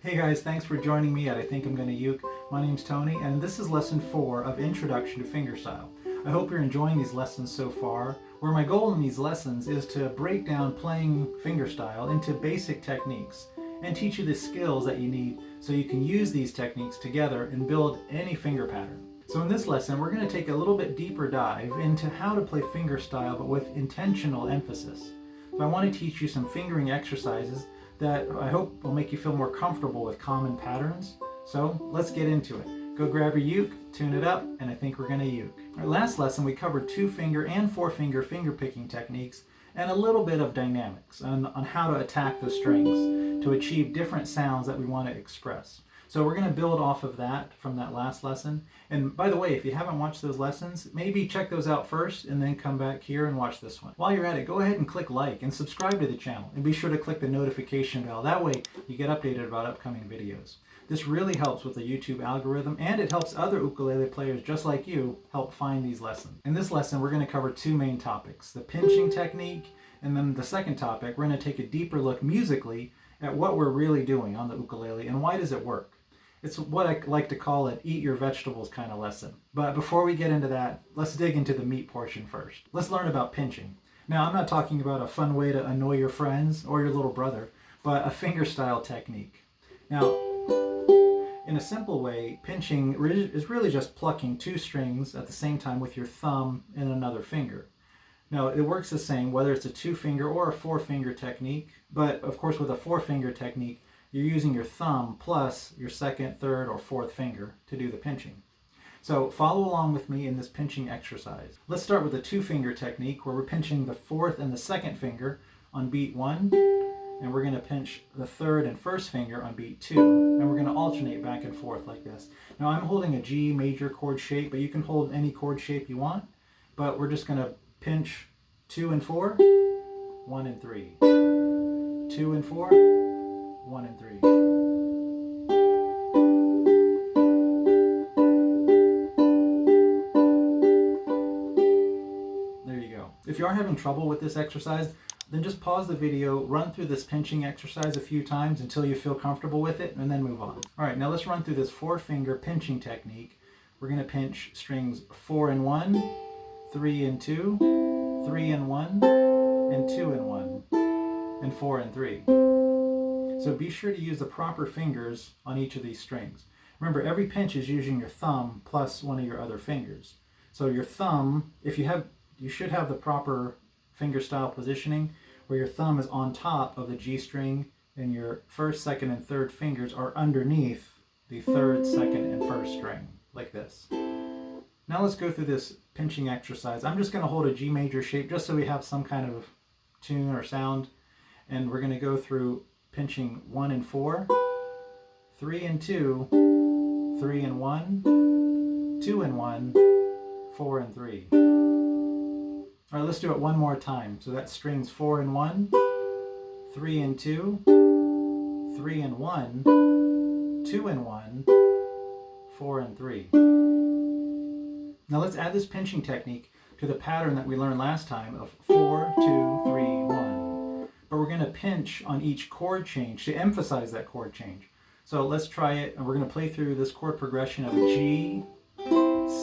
Hey guys, thanks for joining me at ImGonnaUke. My name's Tony, and this is lesson 4 of Introduction to Fingerstyle. I hope you're enjoying these lessons so far, where my goal in these lessons is to break down playing fingerstyle into basic techniques and teach you the skills that you need so you can use these techniques together and build any finger pattern. So in this lesson, we're going to take a little bit deeper dive into how to play fingerstyle but with intentional emphasis. So I want to teach you some fingering exercises that I hope will make you feel more comfortable with common patterns. So let's get into it. Go grab your uke, tune it up, and I think we're gonna uke. Our last lesson we covered 2-finger and 4-finger finger picking techniques and a little bit of dynamics on how to attack the strings to achieve different sounds that we want to express. So we're going to build off of that from that last lesson. And by the way, if you haven't watched those lessons, maybe check those out first and then come back here and watch this one. While you're at it, go ahead and click like and subscribe to the channel. And be sure to click the notification bell. That way you get updated about upcoming videos. This really helps with the YouTube algorithm, and it helps other ukulele players just like you help find these lessons. In this lesson, we're going to cover 2 main topics, the pinching technique, and then the second topic, we're going to take a deeper look musically at what we're really doing on the ukulele and why does it work. It's what I like to call an eat your vegetables kind of lesson. But before we get into that, let's dig into the meat portion first. Let's learn about pinching. Now, I'm not talking about a fun way to annoy your friends or your little brother, but a fingerstyle technique. Now, in a simple way, pinching is really just plucking 2 strings at the same time with your thumb and another finger. Now, it works the same whether it's a 2-finger or a 4-finger technique, but of course with a 4-finger technique, you're using your thumb plus your 2nd, 3rd, or 4th finger to do the pinching. So follow along with me in this pinching exercise. Let's start with a 2-finger technique where we're pinching the 4th and the 2nd finger on beat 1, and we're going to pinch the 3rd and 1st finger on beat 2, and we're going to alternate back and forth like this. Now I'm holding a G major chord shape, but you can hold any chord shape you want, but we're just going to pinch 2 and 4, 1 and 3, 2 and 4, 1 and 3. There you go. If you are having trouble with this exercise, then just pause the video, run through this pinching exercise a few times until you feel comfortable with it, and then move on. All right, now let's run through this 4-finger pinching technique. We're going to pinch strings 4 and 1, 3 and 2, 3 and 1, and 2 and 1, and 4 and 3. So be sure to use the proper fingers on each of these strings. Remember, every pinch is using your thumb plus one of your other fingers. So your thumb, you should have the proper fingerstyle positioning where your thumb is on top of the G string and your 1st, 2nd, and 3rd fingers are underneath the 3rd, 2nd, and 1st string, like this. Now let's go through this pinching exercise. I'm just going to hold a G major shape just so we have some kind of tune or sound, and we're going to go through pinching 1 and 4, 3 and 2, 3 and 1, 2 and 1, 4 and 3. All right, let's do it one more time. So that's strings 4 and 1, 3 and 2, 3 and 1, 2 and 1, 4 and 3. Now let's add this pinching technique to the pattern that we learned last time of 4, 2, 3, 1. But we're going to pinch on each chord change to emphasize that chord change. So let's try it, and we're going to play through this chord progression of G,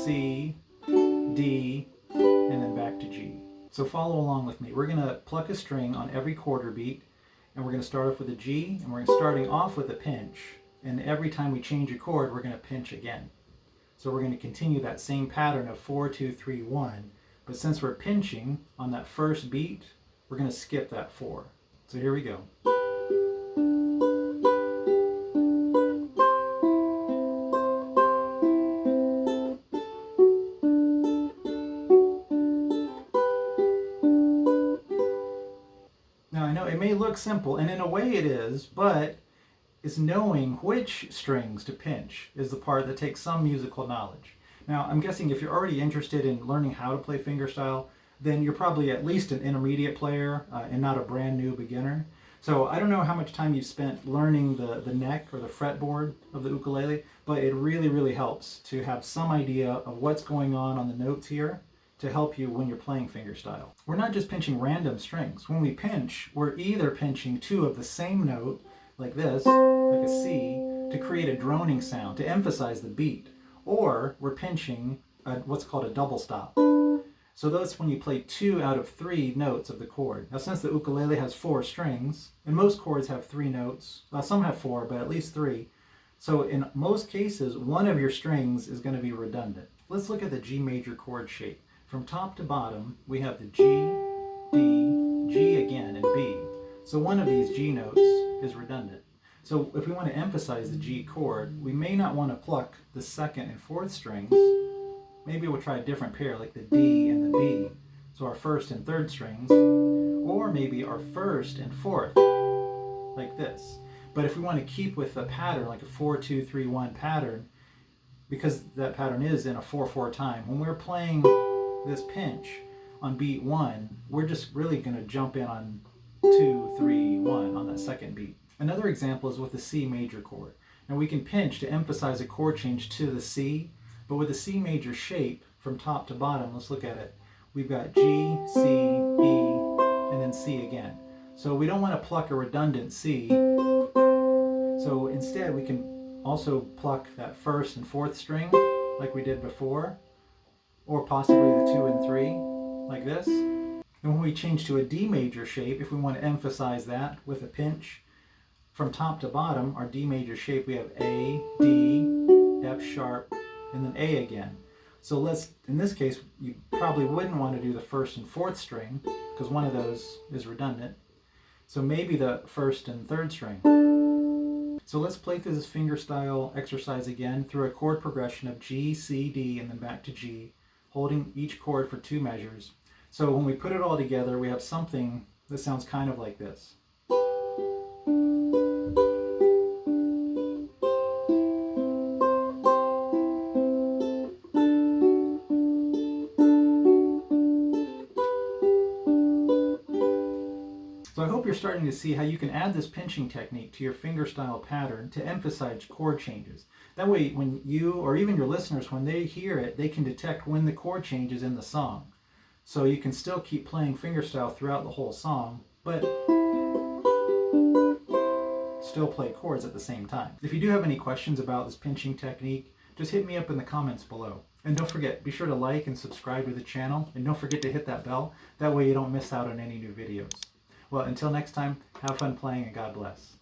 C, D, and then back to G. So follow along with me. We're going to pluck a string on every quarter beat, and we're going to start off with a G, and we're starting off with a pinch. And every time we change a chord, we're going to pinch again. So we're going to continue that same pattern of 4, 2, 3, 1. But since we're pinching on that first beat, we're going to skip that 4. So here we go. Now I know it may look simple, and in a way it is, but it's knowing which strings to pinch is the part that takes some musical knowledge. Now I'm guessing if you're already interested in learning how to play fingerstyle, then you're probably at least an intermediate player and not a brand new beginner. So I don't know how much time you've spent learning the neck or the fretboard of the ukulele, but it really, really helps to have some idea of what's going on the notes here to help you when you're playing fingerstyle. We're not just pinching random strings. When we pinch, we're either pinching 2 of the same note, like this, like a C, to create a droning sound, to emphasize the beat. Or we're pinching what's called a double stop. So that's when you play 2 out of 3 notes of the chord. Now since the ukulele has 4 strings, and most chords have 3 notes, some have 4, but at least 3. So in most cases, one of your strings is going to be redundant. Let's look at the G major chord shape. From top to bottom, we have the G, D, G again, and B. So one of these G notes is redundant. So if we want to emphasize the G chord, we may not want to pluck the 2nd and 4th strings. Maybe we'll try a different pair, like the D and the B. So our 1st and 3rd strings, or maybe our 1st and 4th, like this. But if we want to keep with a pattern, like a 4-2-3-1 pattern, because that pattern is in a 4-4 time, when we're playing this pinch on beat 1, we're just really going to jump in on 2-3-1 on that 2nd beat. Another example is with the C major chord. Now we can pinch to emphasize a chord change to the C, but with the C major shape, from top to bottom, let's look at it. We've got G, C, E, and then C again. So we don't want to pluck a redundant C. So instead we can also pluck that 1st and 4th string, like we did before, or possibly the 2 and 3, like this. And when we change to a D major shape, if we want to emphasize that with a pinch, from top to bottom, our D major shape, we have A, D, F sharp, and then A again. So in this case, you probably wouldn't want to do the 1st and 4th string, because one of those is redundant. So maybe the 1st and 3rd string. So let's play through this fingerstyle exercise again through a chord progression of G, C, D, and then back to G, holding each chord for 2 measures. So when we put it all together, we have something that sounds kind of like this. So I hope you're starting to see how you can add this pinching technique to your fingerstyle pattern to emphasize chord changes. That way, when you, or even your listeners, when they hear it, they can detect when the chord change is in the song. So you can still keep playing fingerstyle throughout the whole song, but still play chords at the same time. If you do have any questions about this pinching technique, just hit me up in the comments below. And don't forget, be sure to like and subscribe to the channel, and don't forget to hit that bell. That way you don't miss out on any new videos. Well, until next time, have fun playing and God bless.